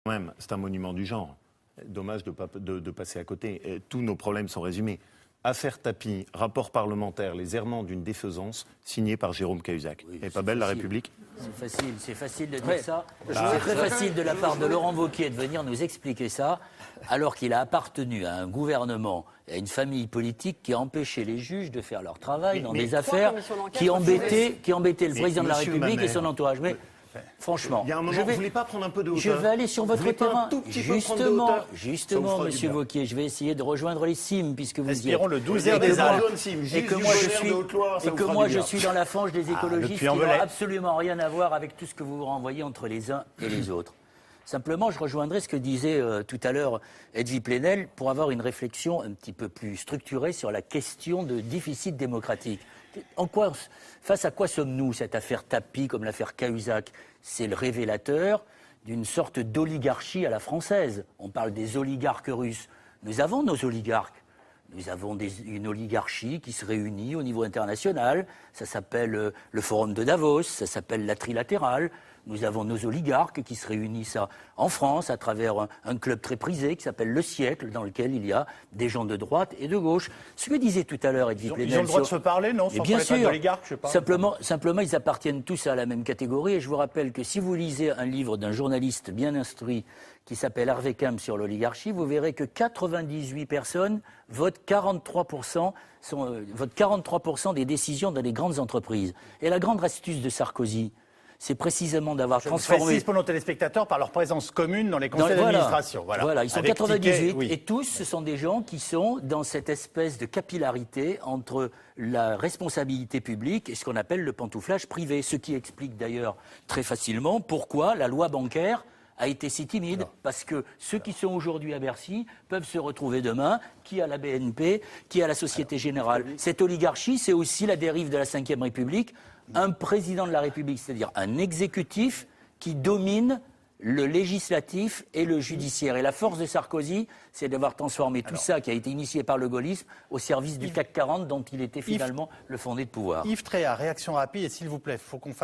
Même, c'est un monument du genre. Dommage de passer à côté. Et tous nos problèmes sont résumés. Affaire Tapie, rapport parlementaire, les errements d'une défaisance, signé par Jérôme Cahuzac. Oui, Elle n'est pas belle, la facile. République? C'est facile de dire ça. C'est très facile de la part de Laurent Wauquiez de venir nous expliquer ça, alors qu'il a appartenu à un gouvernement et à une famille politique qui a empêché les juges de faire leur travail dans des affaires qui embêtaient le président de la République et son entourage. Mais franchement, il y a un moment, vous ne voulez pas prendre un peu de hauteur? Je vais aller sur votre terrain. Justement, monsieur bien. Wauquiez, je vais essayer de rejoindre les cimes, puisque vous y êtes. Espérons le 12e des Et que moi, je suis dans la fange des écologistes qui n'ont absolument rien à voir avec tout ce que vous renvoyez entre les uns et les autres. Simplement, je rejoindrai ce que disait tout à l'heure Edwy Plenel pour avoir une réflexion un petit peu plus structurée sur la question de déficit démocratique. Face à quoi sommes-nous, cette affaire Tapie comme l'affaire Cahuzac? C'est le révélateur d'une sorte d'oligarchie à la française. On parle des oligarques russes. Nous avons nos oligarques. Nous avons une oligarchie qui se réunit au niveau international. Ça s'appelle le Forum de Davos, ça s'appelle la Trilatérale. Nous avons nos oligarques qui se réunissent en France à travers un club très prisé qui s'appelle Le Siècle, dans lequel il y a des gens de droite et de gauche. Ce que disait tout à l'heure Edwy Plenel... Ils ont le droit de se parler, non? Sans bien sûr, d'oligarques, je sais pas. Simplement, ils appartiennent tous à la même catégorie. Et je vous rappelle que si vous lisez un livre d'un journaliste bien instruit qui s'appelle Hervé Camp sur l'oligarchie, vous verrez que 98 personnes votent 43% des décisions dans les grandes entreprises. Et la grande astuce de Sarkozy, c'est précisément d'avoir transformé... Je précise pour nos téléspectateurs par leur présence commune dans les conseils d'administration. Voilà, ils sont 98 et tous, ce sont des gens qui sont dans cette espèce de capillarité entre la responsabilité publique et ce qu'on appelle le pantouflage privé. Ce qui explique d'ailleurs très facilement pourquoi la loi bancaire a été si timide, parce que ceux qui sont aujourd'hui à Bercy peuvent se retrouver demain, qui à la BNP, qui à la Société Générale. Cette oligarchie, c'est aussi la dérive de la Ve République, un président de la République, c'est-à-dire un exécutif qui domine le législatif et le judiciaire. Et la force de Sarkozy, c'est d'avoir transformé tout ça qui a été initié par le gaullisme au service du CAC 40 dont il était finalement le fondé de pouvoir. Yves Tréhard, réaction rapide, et s'il vous plaît, il faut qu'on fasse